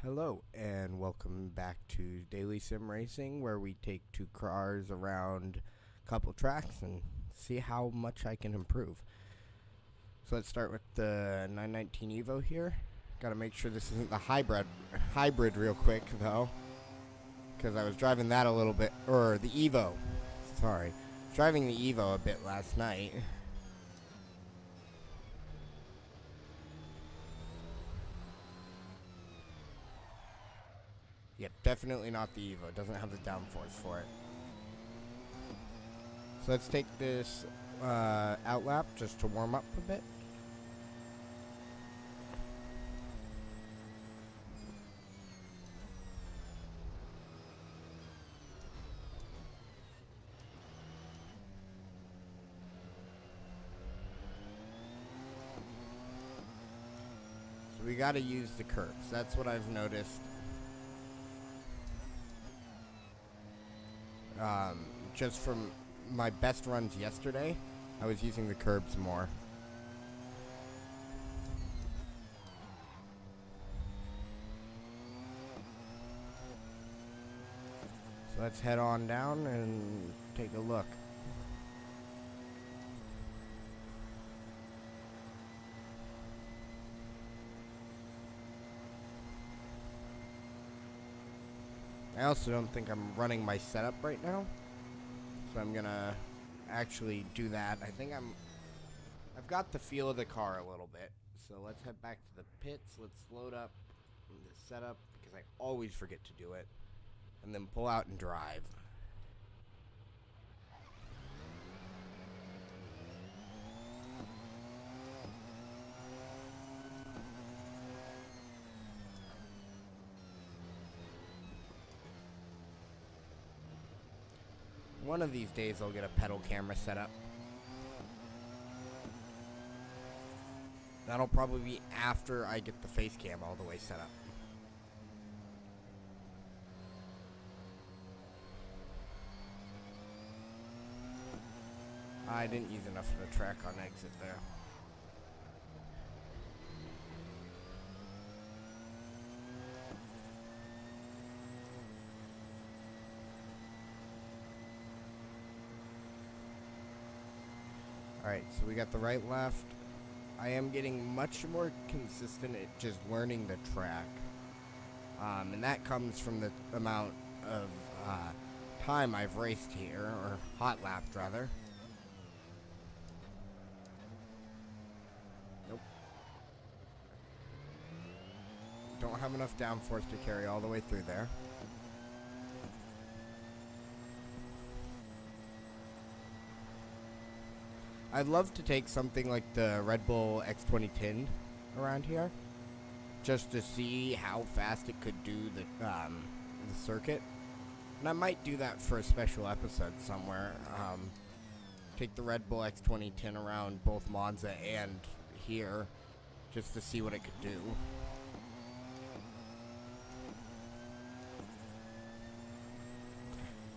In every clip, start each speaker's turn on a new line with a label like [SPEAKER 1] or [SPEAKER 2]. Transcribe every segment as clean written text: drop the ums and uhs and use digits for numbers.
[SPEAKER 1] Hello and welcome back to Daily Sim Racing, where we take two cars around a couple tracks and see how much I can improve. So let's start with the 919 Evo here. Gotta make sure this isn't the hybrid real quick though, because I was driving that a little bit, or the Evo. Sorry, driving the Evo a bit last night. Yep, definitely not the Evo. It doesn't have the downforce for it. So let's take this outlap just to warm up a bit. So we gotta use the curbs. That's what I've noticed. Just from my best runs yesterday, I was using the curbs more. So let's head on down and take a look. I also don't think I'm running my setup right now, so I'm gonna actually do that. I think I've got the feel of the car a little bit, so let's head back to the pits. Let's load up the setup, because I always forget to do it, and then pull out and drive. One of these days I'll get a pedal camera set up. That'll probably be after I get the face cam all the way set up. I didn't use enough of the track on exit there. Alright, so we got the right, left. I am getting much more consistent at just learning the track. And that comes from the amount of time I've raced here, or hot lapped rather. Nope. Don't have enough downforce to carry all the way through there. I'd love to take something like the Red Bull X2010 around here, just to see how fast it could do the circuit. And I might do that for a special episode somewhere. Take the Red Bull X2010 around both Monza and here, just to see what it could do.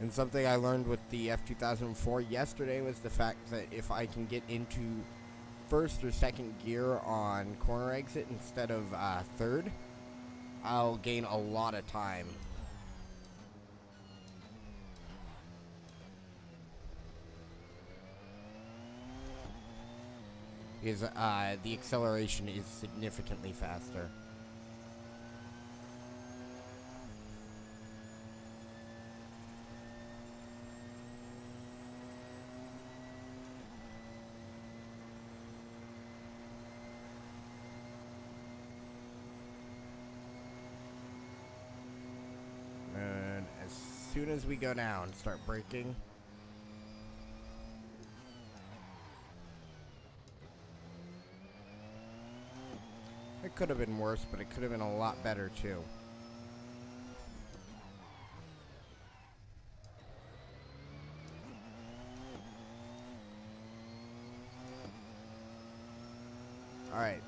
[SPEAKER 1] And something I learned with the F2004 yesterday was the fact that if I can get into first or second gear on corner exit instead of third, I'll gain a lot of time. Because the acceleration is significantly faster. And as soon as we go down, start braking. It could have been worse, but it could have been a lot better too. Alright.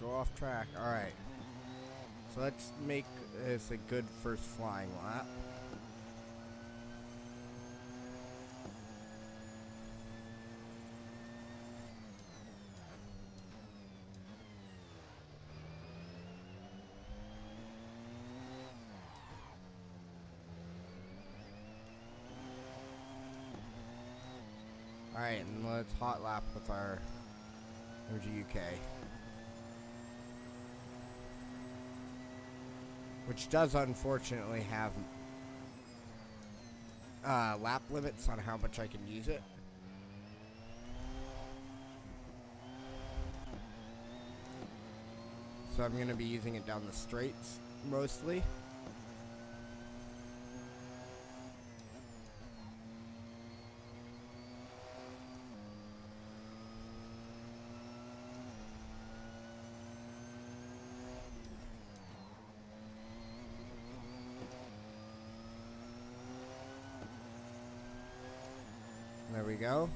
[SPEAKER 1] go off track. Alright. So let's make this a good first flying lap. Alright, and let's hot lap with our MGUK. Which does unfortunately have lap limits on how much I can use it. So I'm going to be using it down the straights mostly. There we go.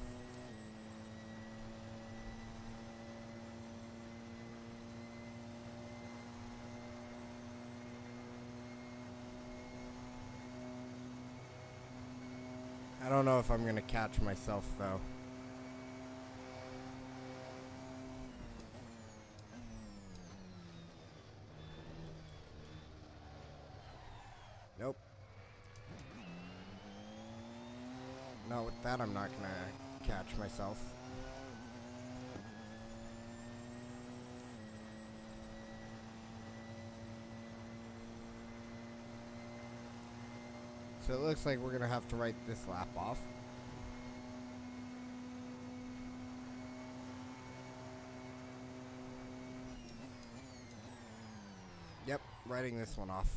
[SPEAKER 1] I don't know if I'm gonna catch myself though. Nope. No, with that I'm not gonna catch myself. So it looks like we're gonna have to write this lap off. Yep, writing this one off.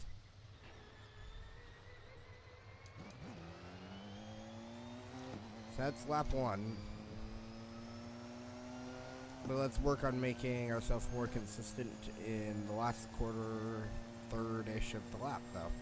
[SPEAKER 1] So that's lap 1. But let's work on making ourselves more consistent in the last quarter, third-ish of the lap, though.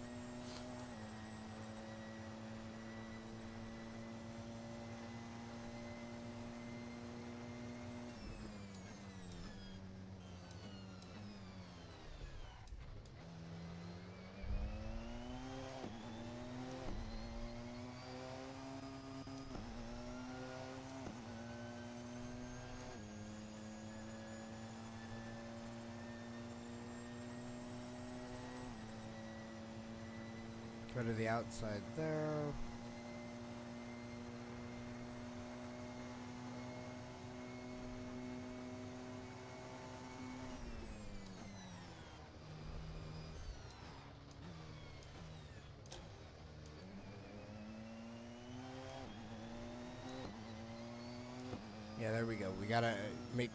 [SPEAKER 1] Go to the outside there. Yeah, there we go. We gotta make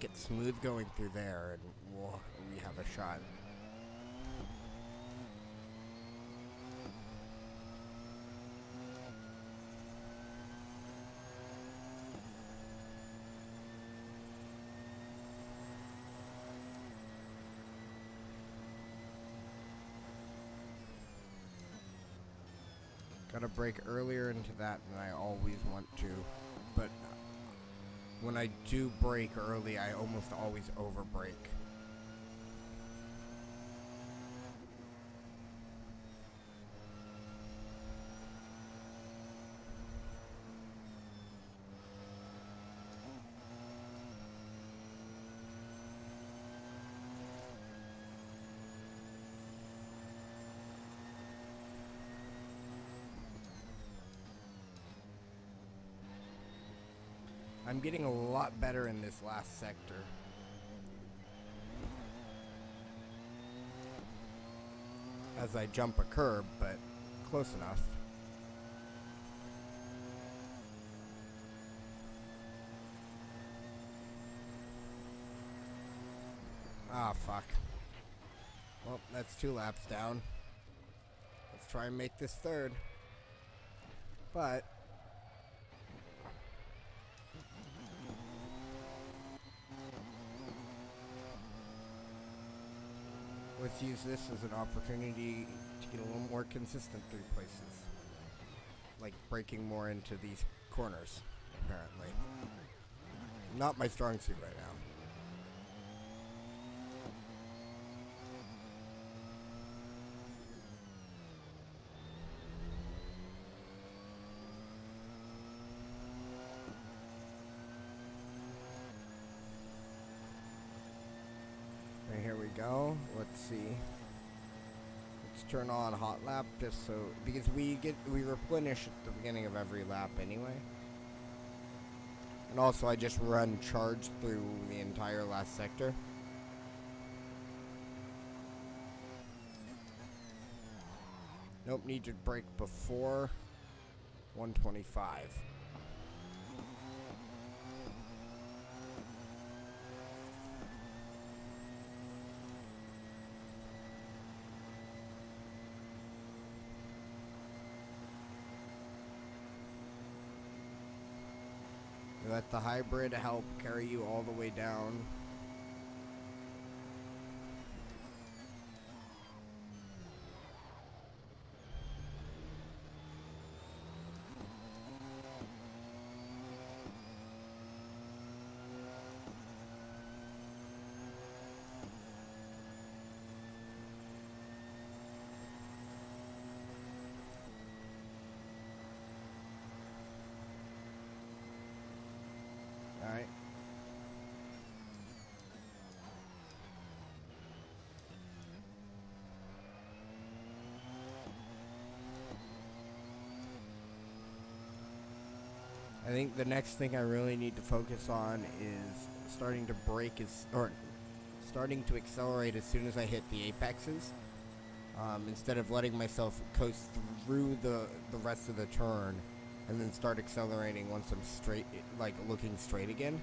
[SPEAKER 1] it smooth going through there, and we have a shot. Gotta brake earlier into that than I always want to, but when I do brake early, I almost always over brake. I'm getting a lot better in this last sector. As I jump a curb, but close enough. Ah, fuck. Well, that's 2 laps down. Let's try and make this third. But let's use this as an opportunity to get a little more consistent through places. Like breaking more into these corners, apparently. Not my strong suit right now. go. Let's see. Let's turn on hot lap just so, because we replenish at the beginning of every lap anyway. And also I just run charge through the entire last sector. Nope, need to brake before 125. Let the hybrid help carry you all the way down. Alright. I think the next thing I really need to focus on is starting to brake or starting to accelerate as soon as I hit the apexes. Instead of letting myself coast through the rest of the turn and then start accelerating once I'm straight, like looking straight again.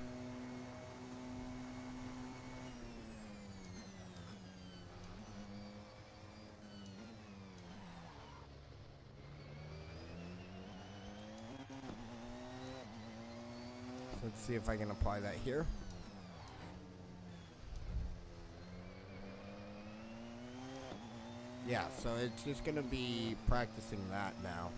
[SPEAKER 1] So let's see if I can apply that here. Yeah, so it's just gonna be practicing that now.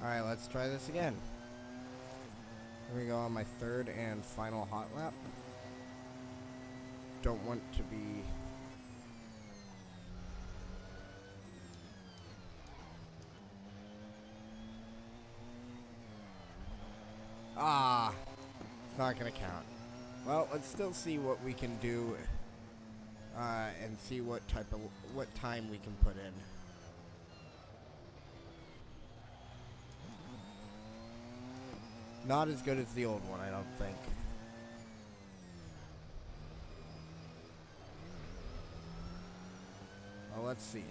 [SPEAKER 1] Alright, let's try this again. Here we go on my third and final hot lap. Don't want to be... Ah! It's not gonna count. Well, let's still see what we can do, and see what time we can put in. Not as good as the old one, I don't think. Well, let's see.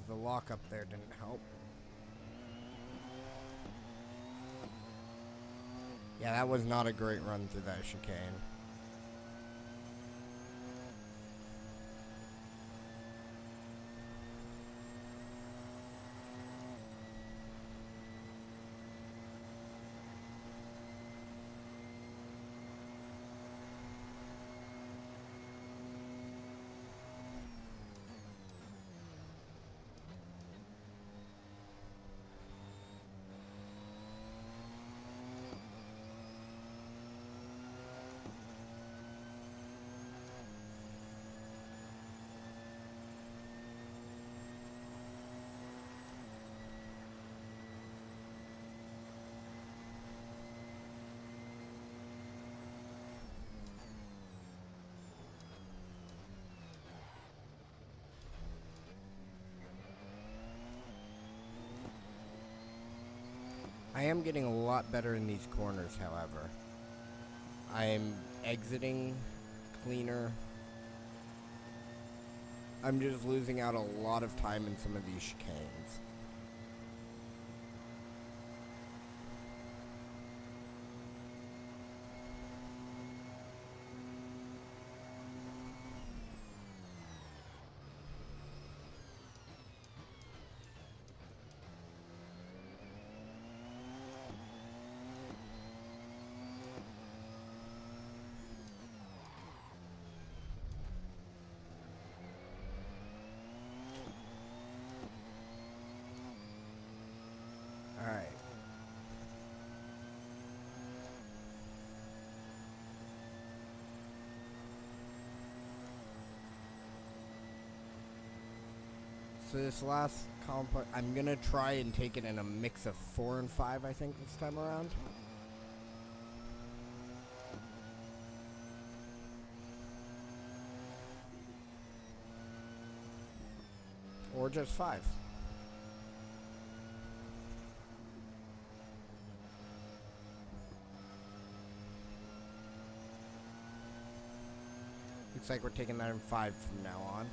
[SPEAKER 1] The lock up there didn't help. Yeah, that was not a great run through that chicane. am getting a lot better in these corners, however. I am exiting cleaner. I'm just losing out a lot of time in some of these chicanes. Alright. So this last complex, I'm gonna try and take it in a mix of 4 and 5, I think, this time around. Or just 5. Looks like we're taking that in 5 from now on.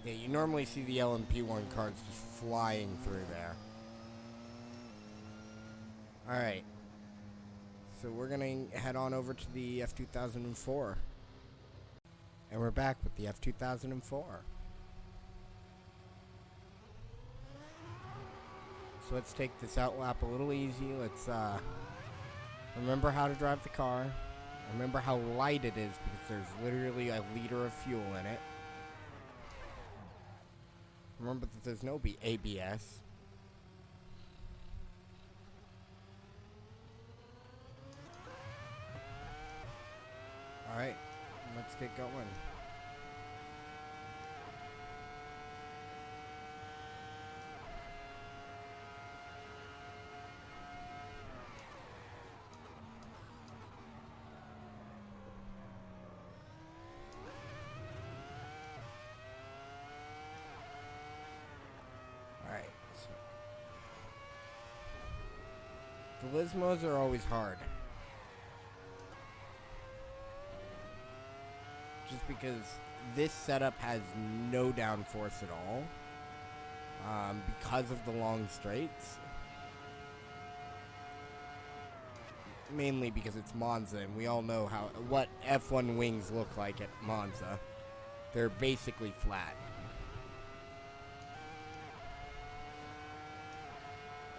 [SPEAKER 1] Yeah, you normally see the LMP1 cards just flying through there. Alright. So we're going to head on over to the F2004. And we're back with the F2004. So let's take this out lap a little easy. Let's remember how to drive the car. Remember how light it is because there's literally a liter of fuel in it. Remember that there's no ABS. Alright, let's get going. Alright, so the Lismos are always hard. Just because this setup has no downforce at all. Because of the long straights. Mainly because it's Monza, and we all know what F1 wings look like at Monza. They're basically flat.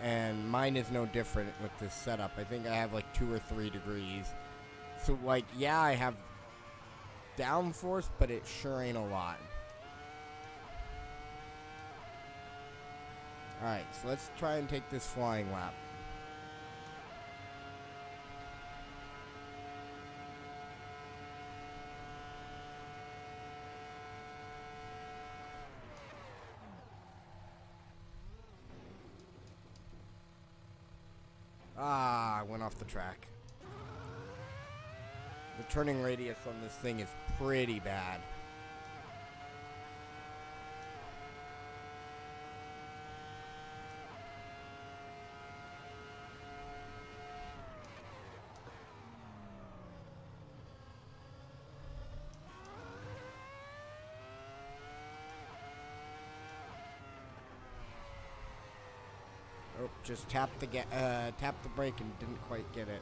[SPEAKER 1] And mine is no different with this setup. I think I have like 2 or 3 degrees. So like, yeah, I have downforce, but it sure ain't a lot. Alright, so let's try and take this flying lap. Ah, I went off the track. The turning radius on this thing is pretty bad. Oh, just tapped the brake and didn't quite get it.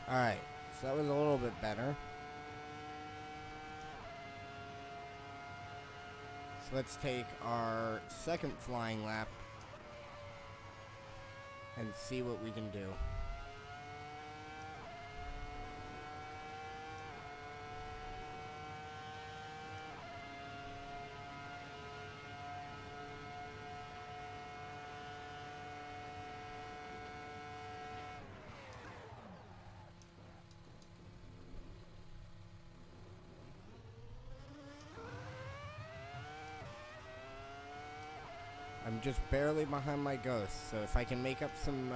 [SPEAKER 1] Alright, so that was a little bit better. So let's take our second flying lap and see what we can do. just barely behind my ghost. So if I can make up some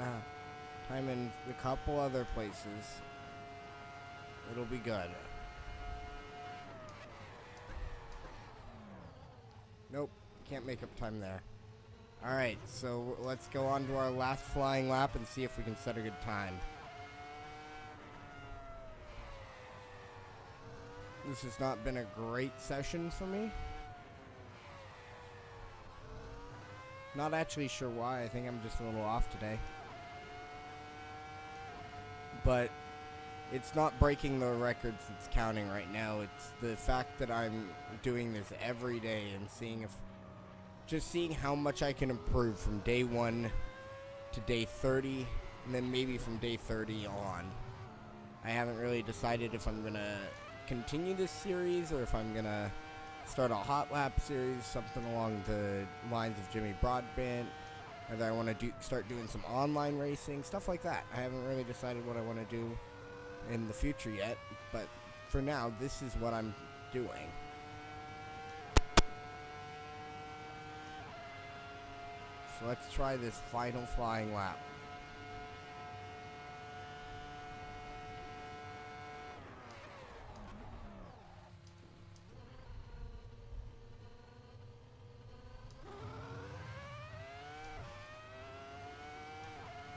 [SPEAKER 1] time in a couple other places, it'll be good. Nope, can't make up time there. Alright, so let's go on to our last flying lap and see if we can set a good time. This has not been a great session for me. Not actually sure why. I think I'm just a little off today. But it's not breaking the records that's counting right now. It's the fact that I'm doing this every day and seeing how much I can improve from day 1 to day 30, and then maybe from day 30 on. I haven't really decided if I'm gonna continue this series or if I'm gonna start a hot lap series, something along the lines of Jimmy Broadbent, whether I want to start doing some online racing, stuff like that. I haven't really decided what I want to do in the future yet, but for now, this is what I'm doing. So let's try this final flying lap.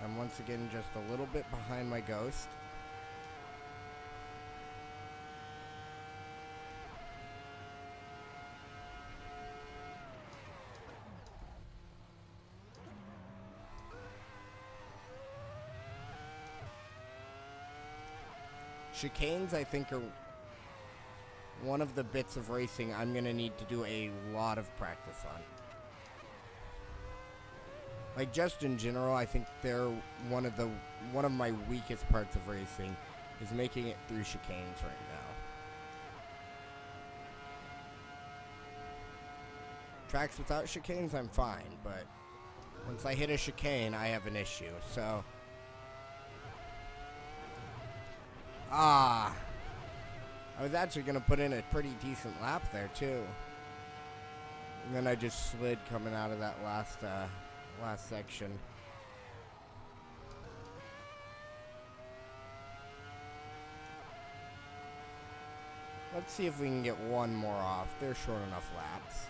[SPEAKER 1] I'm once again just a little bit behind my ghost. Chicanes, I think, are one of the bits of racing I'm going to need to do a lot of practice on. Like, just in general, I think they're one of my weakest parts of racing is making it through chicanes right now. Tracks without chicanes, I'm fine, but once I hit a chicane, I have an issue, so... I was actually going to put in a pretty decent lap there, too. And then I just slid coming out of that last section. Let's see if we can get one more off. They're short enough laps.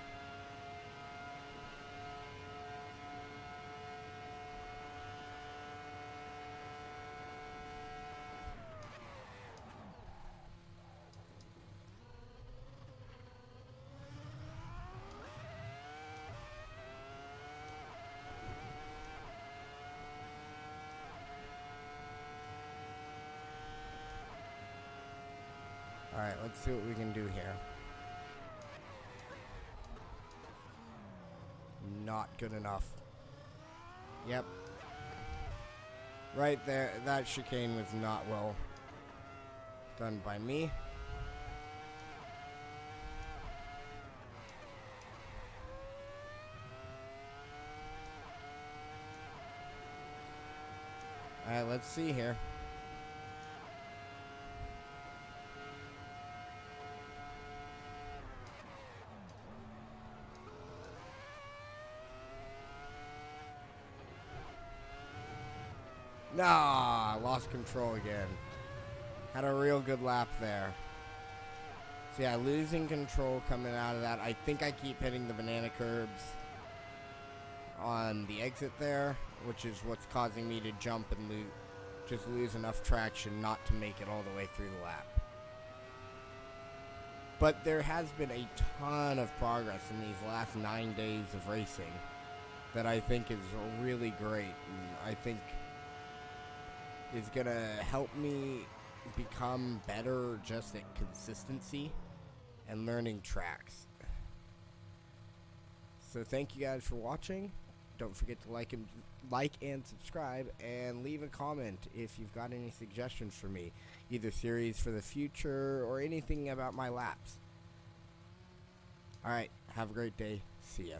[SPEAKER 1] Alright, let's see what we can do here. Not good enough. Yep. Right there, that chicane was not well done by me. Alright, let's see here. Nah, lost control again. Had a real good lap there. So yeah, losing control coming out of that. I think I keep hitting the banana curbs on the exit there, which is what's causing me to jump and just lose enough traction not to make it all the way through the lap. But there has been a ton of progress in these last 9 days of racing that I think is really great, and I think is going to help me become better just at consistency and learning tracks. So thank you guys for watching. Don't forget to like and subscribe, and leave a comment if you've got any suggestions for me, either series for the future or anything about my laps. Alright, have a great day. See ya.